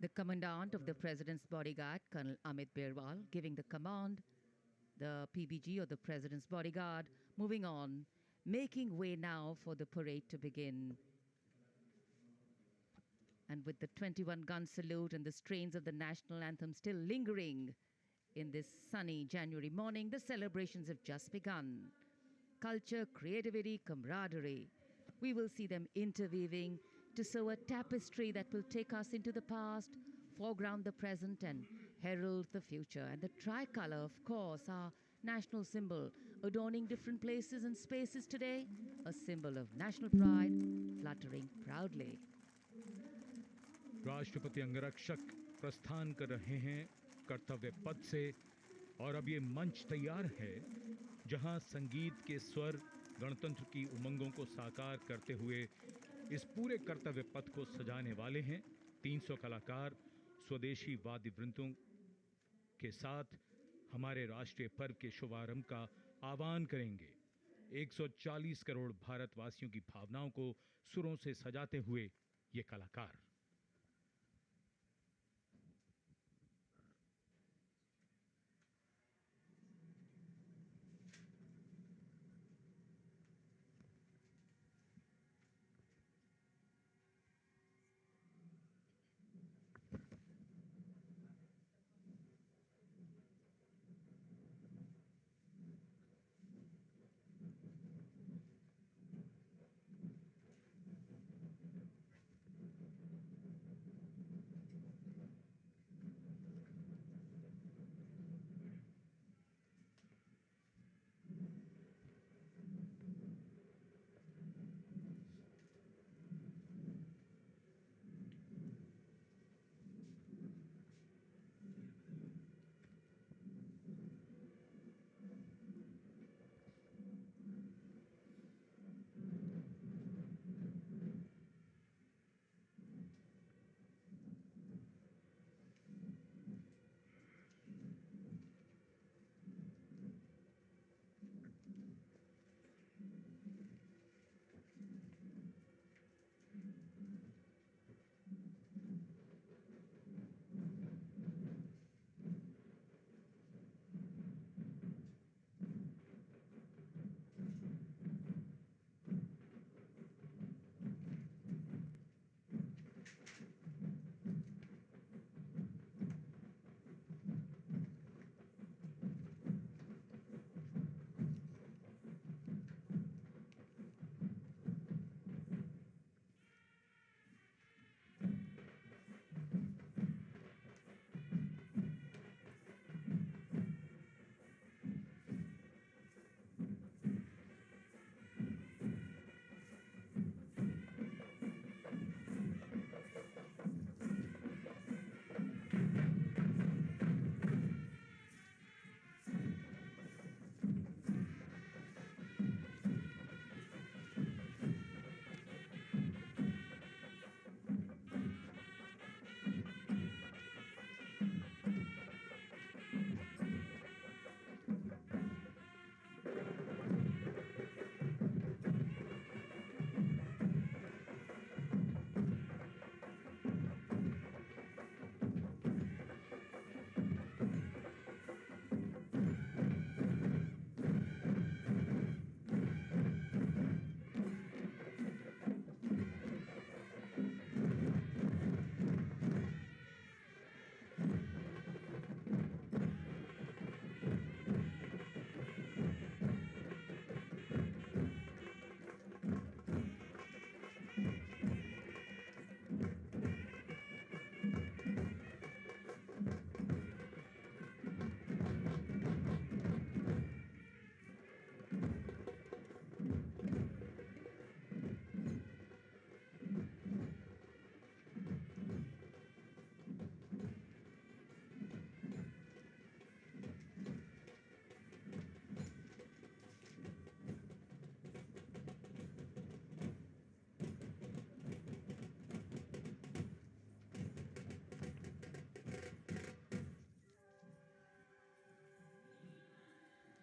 The commandant of the President's bodyguard, Colonel Amit Berwal, giving the command, the PBG or the President's bodyguard, moving on, making way now for the parade to begin. And with the 21-gun salute and the strains of the national anthem still lingering in this sunny January morning, the celebrations have just begun. Culture, creativity, camaraderie. We will see them interweaving to sew a tapestry that will take us into the past, foreground the present, and herald the future. And the tricolor, of course, our national symbol, adorning different places and spaces today, a symbol of national pride, fluttering proudly. राष्ट्रपति अंगरक्षक प्रस्थान कर रहे हैं कर्तव्य पथ से और अब ये मंच तैयार है जहां संगीत के स्वर गणतंत्र की उमंगों को साकार करते हुए इस पूरे कर्तव्य पथ को सजाने वाले हैं। 300 कलाकार स्वदेशी वाद्य वृंदों के साथ हमारे राष्ट्रीय पर्व के शुभारंभ का आह्वान करेंगे। 140 करोड़ भारतवासियों की भावनाओं को सुरों से सजाते हुए ये कलाकार।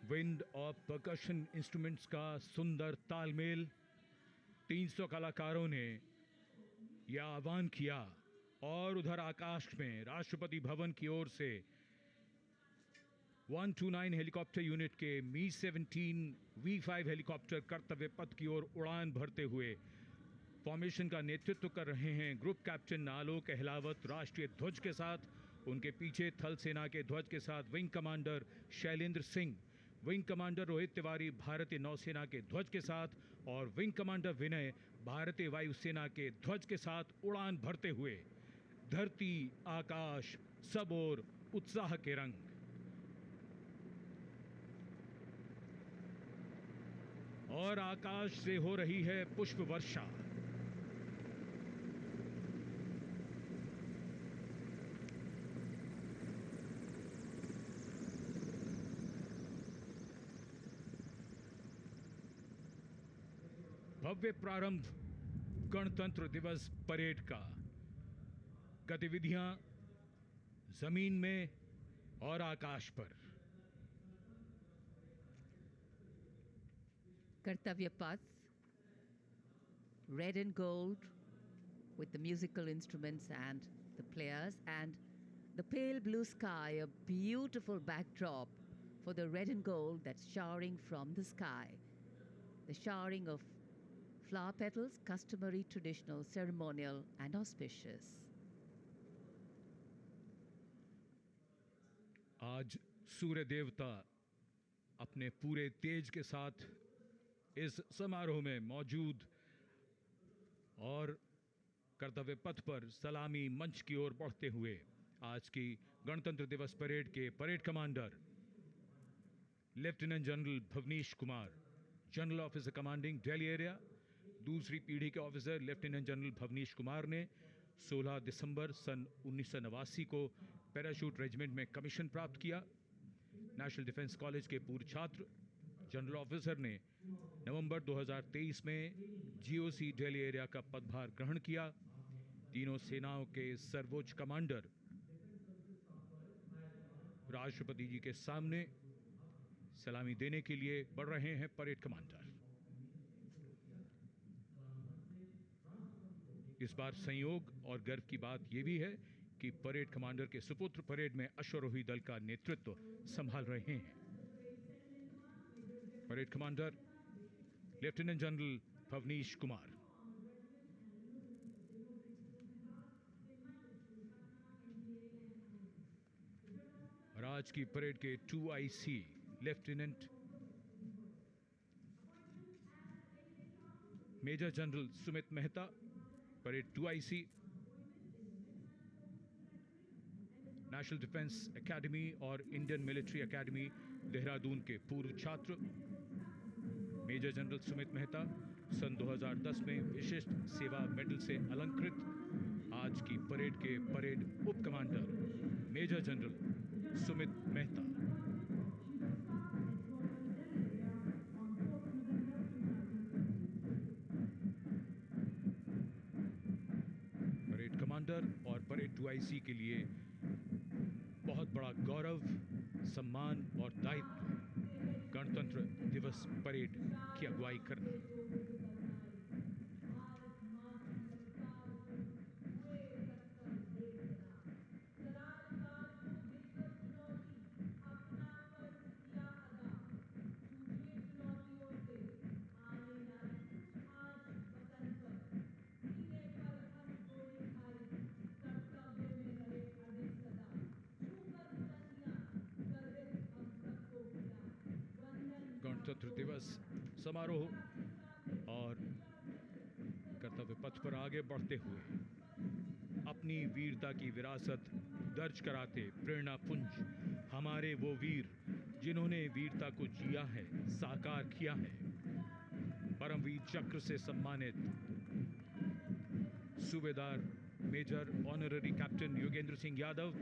विंड और परकशन इंस्ट्रूमेंट्स का सुंदर तालमेल। 300 कलाकारों ने यह आह्वान किया और उधर आकाश में राष्ट्रपति भवन की ओर से 129 हेलीकॉप्टर यूनिट के मी-17 V5 हेलीकॉप्टर कर्तव्य पथ की ओर उड़ान भरते हुए फॉर्मेशन का नेतृत्व कर रहे हैं ग्रुप कैप्टन आलोक अहलावत राष्ट्रीय ध्वज के साथ। उनके पीछे थल सेना के ध्वज के साथ wing commander Shailendra Singh, wing commander Rohit Tiwari भारतीय नौसेना के ध्वज के साथ और विंग कमांडर विनय भारतीय वायुसेना के ध्वज के साथ उड़ान भरते हुए। धरती आकाश सब ओर उत्साह के रंग। और आकाश से हो रही है पुष्प वर्षा। भव्य प्रारंभ गणतंत्र दिवस परेड का। गतिविधियां जमीन में और आकाश पर। Kartavya Path, red and gold with the musical instruments and the players, and the pale blue sky, a beautiful backdrop for the red and gold that's showering from the sky. The showering of flower petals, customary, traditional, ceremonial, and auspicious. आज सूर्य देवता अपने पूरे तेज के साथ इस समारोह में मौजूद और कर्तव्य पथ पर सलामी मंच की ओर बढ़ते हुए आज की गणतंत्र दिवस परेड के parade commander lieutenant general Bhavnish Kumar, general officer commanding Delhi area, दूसरी पीढ़ी के officer lieutenant general Bhavnish Kumar ने 16 दिसंबर सन 1989 को पैराशूट रेजिमेंट में कमीशन प्राप्त किया। नेशनल डिफेंस कॉलेज के पूर्व छात्र जनरल ऑफिसर ने नवंबर 2023 में जीओसी दिल्ली एरिया का पदभार ग्रहण किया। तीनों सेनाओं के सर्वोच्च कमांडर राष्ट्रपति जी के सामने सलामी देने के लिए बढ़ रहे हैं परेड कमांडर। इस बार संयोग और गर्व की बात यह भी है कि परेड कमांडर के सुपुत्र परेड में अश्वारोही दल का नेतृत्व संभाल रहे हैं। Parade commander lieutenant general Bhavnish Kumar. और आज की परेड के 2IC lieutenant major general Sumit Mehta, parade 2IC, national defence academy और इंडियन मिलिट्री एकेडमी देहरादून के पूर्व छात्र मेजर जनरल सुमित मेहता सन 2010 में विशिष्ट सेवा मेडल से अलंकृत। आज की परेड के परेड उप commander major general Sumit Mehta. Parade commander और परेड 2IC के लिए बहुत बड़ा गौरव, सम्मान और दायित्व गणतंत्र दिवस परेड की अगुवाई करना। गणतंत्र दिवस समारोह और कर्तव्य पथ पर आगे बढ़ते हुए अपनी वीरता की विरासत दर्ज कराते प्रेरणा पुंज हमारे वो वीर जिन्होंने वीरता को जिया है, साकार किया है। परमवीर चक्र से सम्मानित subedar major honorary captain Yogendra Singh Yadav,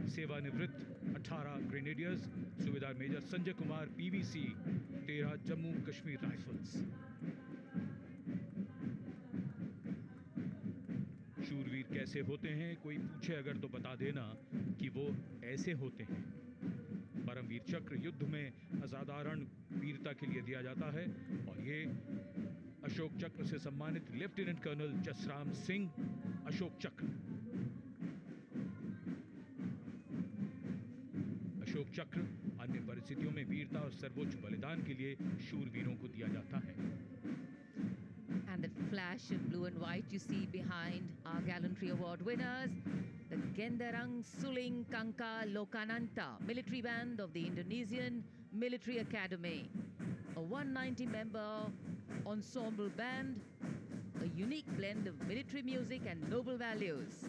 सेवानिवृत्त 18 grenadiers, subedar major Sanjay Kumar PVC 13 Jammu Kashmir rifles. शूरवीर कैसे होते हैं, कोई पूछे अगर तो बता देना कि वो ऐसे होते हैं। परमवीर चक्र युद्ध में असाधारण वीरता के लिए दिया जाता है और ये अशोक चक्र से सम्मानित लेफ्टिनेंट कर्नल जसराम सिंह अशोक चक्र अशोक चक्र अन्य परिस्थितियों में वीरता और सर्वोच्च बलिदान के लिए शूरवीरों को दिया जाता है। And that flash in blue and white you see behind our gallantry award winners, the Gendarang Suling Kangka Lokananta military band of the Indonesian Military Academy, a 190-member ensemble band, a unique blend of military music and noble values.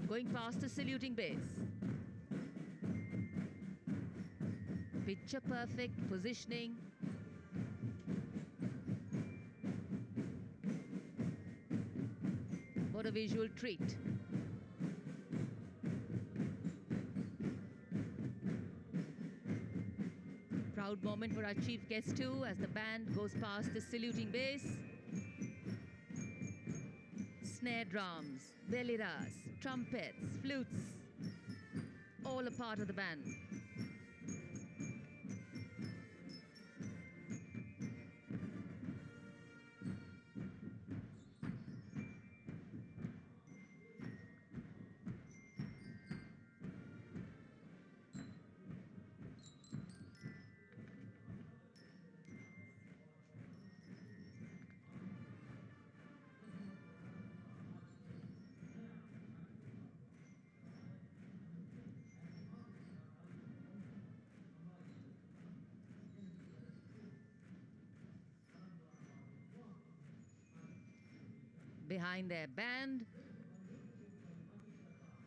Going past the saluting base. Picture perfect positioning. What a visual treat. Proud moment for our chief guest too, as the band goes past the saluting base. Snare drums, veliras, trumpets, flutes, all a part of the band. Behind their band,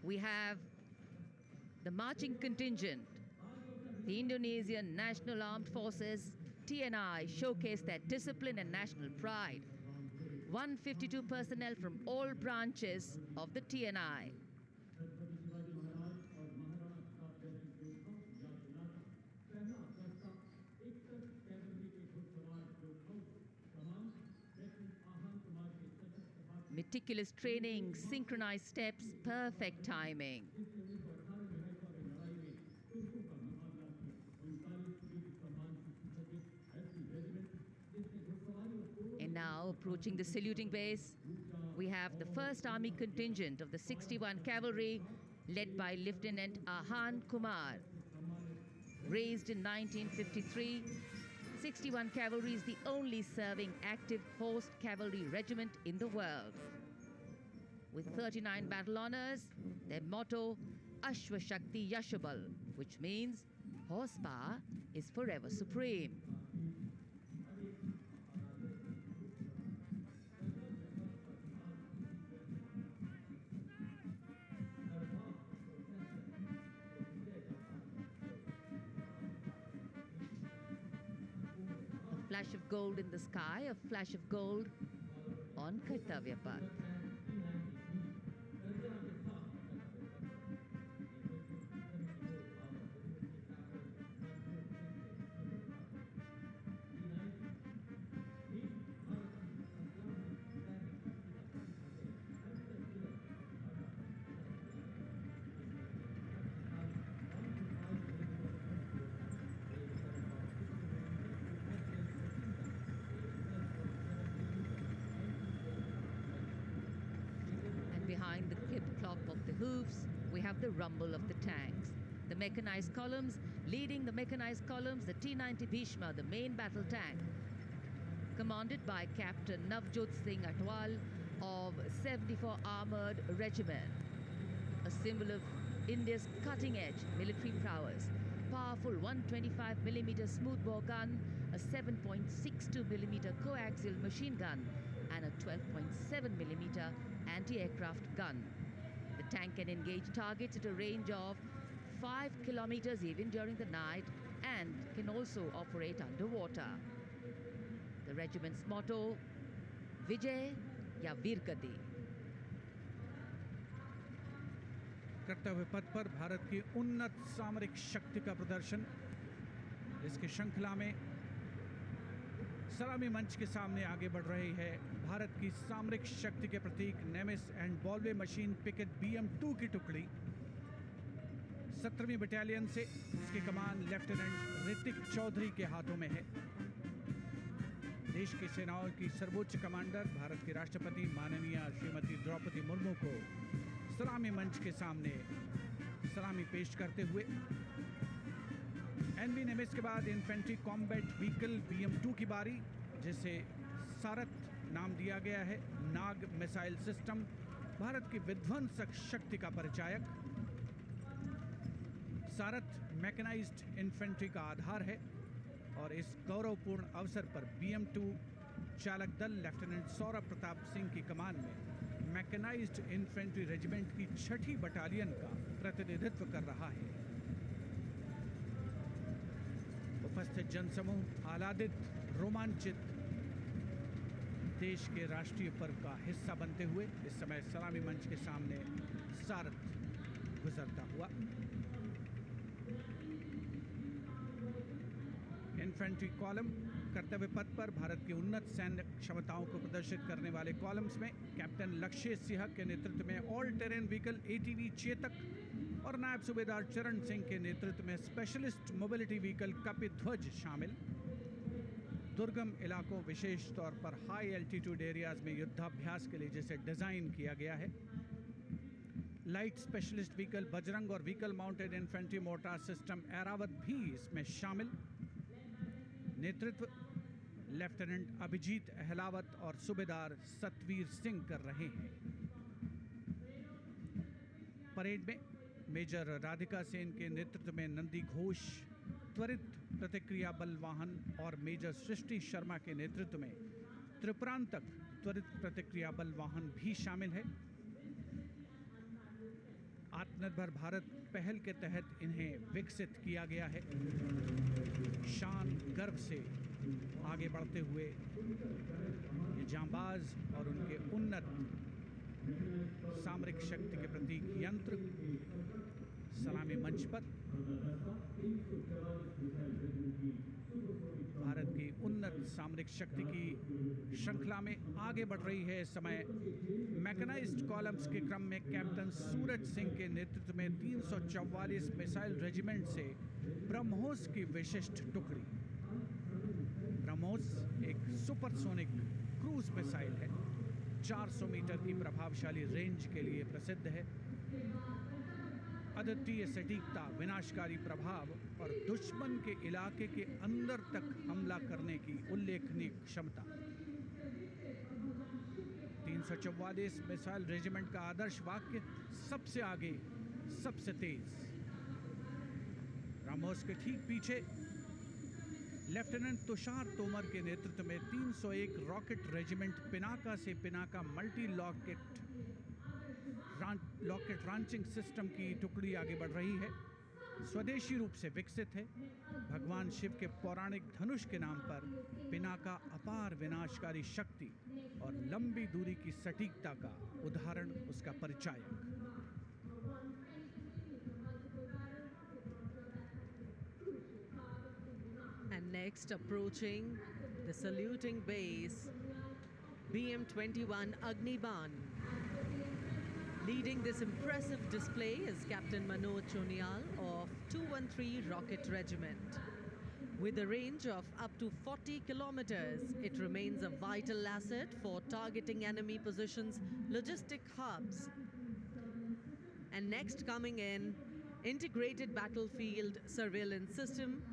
we have the marching contingent. The Indonesian National Armed Forces, TNI, showcase their discipline and national pride. 152 personnel from all branches of the TNI. Meticulous training, synchronized steps, perfect timing. And now, approaching the saluting base, we have the 1st Army contingent of the 61 Cavalry, led by Lieutenant Ahan Kumar. Raised in 1953, 61 Cavalry is the only serving active horse cavalry regiment in the world. With 39 battle honors, their motto, Ashwa Shakti Yashabal, which means horsepower is forever supreme. A flash of gold in the sky, a flash of gold on Kartavya Path. Behind the clip-clop of the hoofs, we have the rumble of the tanks. The mechanized columns, leading the mechanized columns, the T-90 Bhishma, the main battle tank, commanded by Captain Navjot Singh Atwal of 74 Armored Regiment, a symbol of India's cutting-edge military prowess. Powerful 125mm smoothbore gun, a 7.62mm coaxial machine gun, and a 12.7mm anti-aircraft gun. The tank can engage targets at a range of 5 kilometers even during the night, and can also operate underwater. The regiment's motto, Vijay या वीरगति। कर्तव्य पथ पर भारत की उन्नत सामरिक शक्ति का प्रदर्शन, इसकी श्रृंखला में सलामी मंच के सामने आगे बढ़ रही है भारत की सामरिक शक्ति के प्रतीक नेमिस एंड बॉल्वे मशीन पिकेट BM-2 की टुकड़ी। 17वीं बटालियन से इसकी कमान लेफ्टिनेंट ऋतिक चौधरी के हाथों में है। देश की सेनाओं की सर्वोच्च कमांडर भारत के राष्ट्रपति माननीय श्रीमती द्रौपदी मुर्मू को सलामी मंच के सामने सलामी पेश करते हुए एनबी निमिस के बाद इन्फेंट्री कॉम्बैट व्हीकल BM-2 की बारी, जिसे सारथ नाम दिया गया है। नाग मिसाइल सिस्टम भारत की विध्वंसक शक्ति का परिचायक। सारथ मैकेनाइज्ड इन्फेंट्री का आधार है और इस गौरवपूर्ण अवसर पर BM-2 चालक दल लेफ्टिनेंट सौरभ प्रताप सिंह की कमान में मैकेनाइज्ड इन्फेंट्री रेजिमेंट की 6ठी बटालियन का प्रतिनिधित्व कर रहा है। उपस्थित जनसमूह आह्लादित, रोमांचित, देश के राष्ट्रीय पर्व का हिस्सा बनते हुए इस समय सलामी मंच के सामने सारथ गुजरता हुआ। इन्फेंट्री कॉलम कर्तव्य पथ पर भारत की उन्नत सैन्य क्षमताओं को प्रदर्शित करने वाले कॉलम्स में कैप्टन लक्ष्य सिंह के नेतृत्व में all terrain vehicle ATV Chetak और नायब सूबेदार चरण सिंह के नेतृत्व में स्पेशलिस्ट मोबिलिटी व्हीकल कपिध्वज शामिल। दुर्गम इलाकों, विशेष तौर पर हाई एल्टीट्यूड एरियाज में युद्धाभ्यास के लिए जैसे डिजाइन किया गया है। लाइट स्पेशलिस्ट व्हीकल बजरंग और vehicle mounted infantry mortar system Airavat भी इसमें शामिल। नेतृत्व लेफ्टिनेंट अभिजीत अहलावत और सूबेदार सतवीर सिंह कर रहे हैं। परेड में मेजर राधिका सेन के नेतृत्व में नंदी घोष त्वरित प्रतिक्रिया बल वाहन और मेजर सृष्टि शर्मा के नेतृत्व में त्रिपुरांतक त्वरित प्रतिक्रिया बल वाहन भी शामिल है। आत्मनिर्भर भारत पहल के तहत इन्हें विकसित किया गया है। शान गर्व से आगे बढ़ते हुए ये जांबाज और उनके उन्नत सामरिक शक्ति के प्रतीक यंत्र सलामी मंच पर भारत की उन्नत सामरिक शक्ति की श्रृंखला में आगे बढ़ रही है। इस समय मैकेनाइज्ड कॉलम्स के क्रम में कैप्टन सूरज सिंह के नेतृत्व में 344 मिसाइल रेजिमेंट से ब्रह्मोस की विशिष्ट टुकड़ी। ब्रह्मोस एक सुपरसोनिक क्रूज मिसाइल है, 400 मीटर की प्रभावशाली रेंज के लिए प्रसिद्ध है। अद्वितीय सटीकता, विनाशकारी प्रभाव और दुश्मन के इलाके के अंदर तक हमला करने की उल्लेखनीय क्षमता। 344 मिसाइल रेजिमेंट का आदर्श वाक्य सबसे आगे, सबसे तेज। ब्रह्मोस के ठीक पीछे लेफ्टिनेंट तुषार तोमर के नेतृत्व में 301 रॉकेट रेजिमेंट पिनाका से Pinaka multi locket launching system की टुकड़ी आगे बढ़ रही है। स्वदेशी रूप से विकसित है। भगवान शिव के पौराणिक धनुष के नाम पर पिनाका अपार विनाशकारी शक्ति और लंबी दूरी की सटीकता का उदाहरण, उसका परिचायक। And next, approaching the saluting base, BM-21 Agniban. Leading this impressive display is Captain Manoj Chonial of 213 Rocket Regiment. With a range of up to 40 kilometers, it remains a vital asset for targeting enemy positions, logistic hubs. And next coming in, Integrated Battlefield Surveillance System.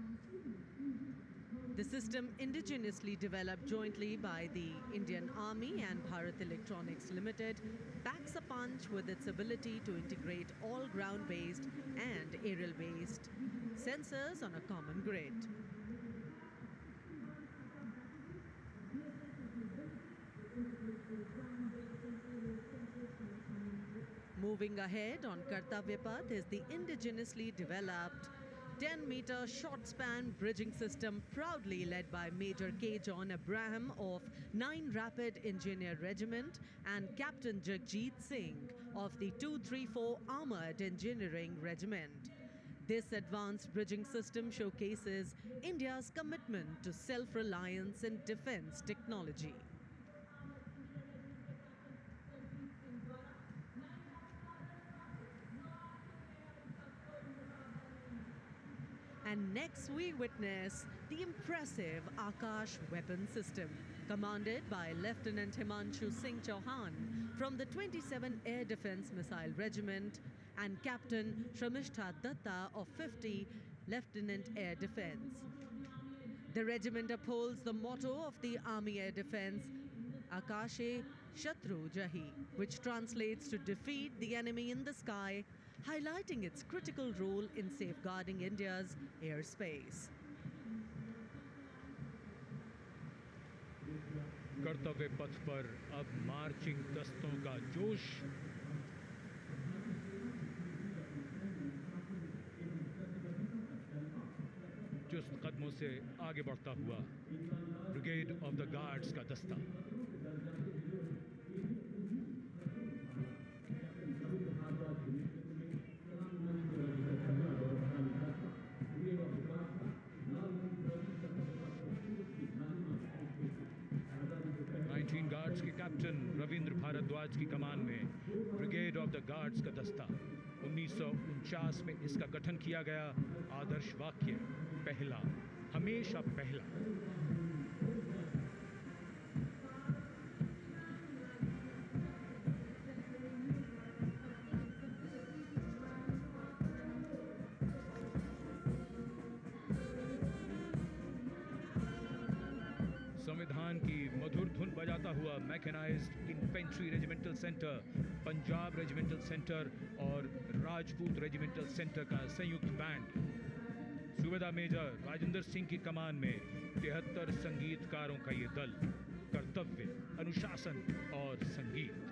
The system indigenously developed jointly by the Indian Army and Bharat Electronics Limited packs a punch with its ability to integrate all ground-based and aerial-based sensors on a common grid. Moving ahead on Kartavya Path is the indigenously developed 10-meter short-span bridging system proudly led by Major K. John Abraham of 9 Rapid Engineer Regiment and Captain Jagjit Singh of the 234 Armored Engineering Regiment. This advanced bridging system showcases India's commitment to self-reliance in defense technology. And next we witness the impressive Akash weapon system, commanded by Lieutenant Himanshu Singh Chauhan from the 27 Air Defense Missile Regiment and Captain Shramishta Datta of 50 Lieutenant Air Defense. The regiment upholds the motto of the Army Air Defense, Akashe Shatru Jahi, which translates to defeat the enemy in the sky, highlighting its critical role in safeguarding India's airspace. कर्तव्य पथ पर अब marching दस्तों का जोश। चुस्त कदमों से आगे बढ़ता हुआ ब्रिगेड ऑफ द गार्ड्स का दस्ता। गार्ड्स के कैप्टन रविंद्र भारद्वाज की कमान में ब्रिगेड ऑफ द गार्ड्स का दस्ता। 1949 में इसका गठन किया गया। आदर्श वाक्य, पहला हमेशा पहला। संविधान की मधुर धुन बजाता हुआ mechanised infantry regimental centre, Punjab regimental centre और राजपूत रेजिमेंटल सेंटर का संयुक्त बैंड। सूबेदार मेजर राजेंद्र सिंह की कमान में 73 संगीतकारों का ये दल। कर्तव्य, अनुशासन और संगीत।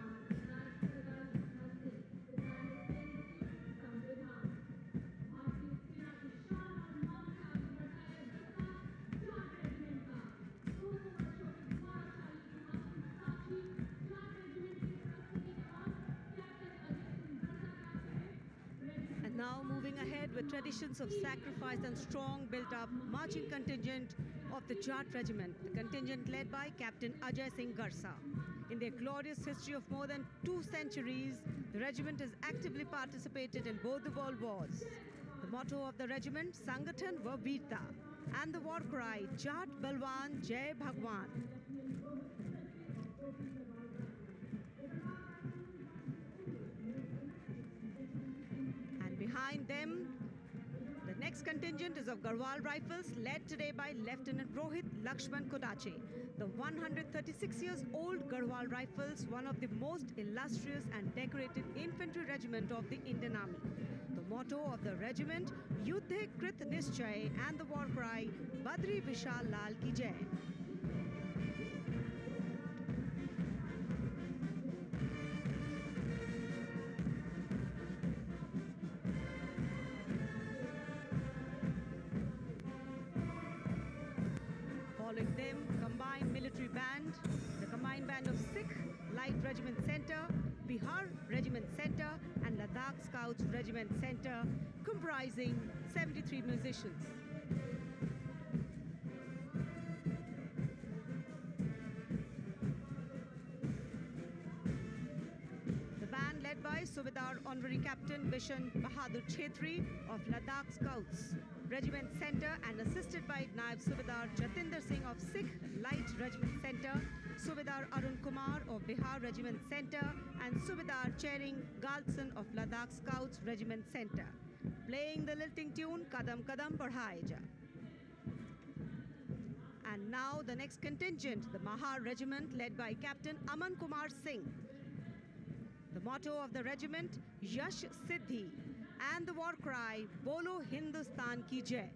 Now moving ahead with traditions of sacrifice and strong built-up marching contingent of the Jat Regiment, the contingent led by Captain Ajay Singh Garsa. In their glorious history of more than 2 centuries, the regiment has actively participated in both the world wars. The motto of the regiment, Sangathan va Veerta, and the war cry, Jat Balwan Jai Bhagwan. Behind them, the next contingent is of Garhwal Rifles, led today by Lieutenant Rohit Lakshman Kodache. The 136 years old Garhwal Rifles, one of the most illustrious and decorated infantry regiment of the Indian Army. The motto of the regiment, Yuddhe Krit Nischay, and the war cry, Badri Vishal Lal Ki Jai. Following them, combined military band, the combined band of Sikh Light Regiment Center, Bihar Regiment Center, and Ladakh Scouts Regiment Center, comprising 73 musicians. The band led by Subedar Honorary Captain Bishan Bahadur Chetri of Ladakh Scouts Regiment Center, and assisted by Naib Subedar Jatinder Singh of Sikh Light Regiment Center, Subedar Arun Kumar of Bihar Regiment Center, and Subedar Chering Galson of Ladakh Scouts Regiment Center, playing the lilting tune Kadam Kadam Badhaye Ja. And now the next contingent, the Mahar Regiment, led by Captain Aman Kumar Singh. The motto of the regiment, Yash Siddhi, and the war cry, Bolo Hindustan Ki Jai.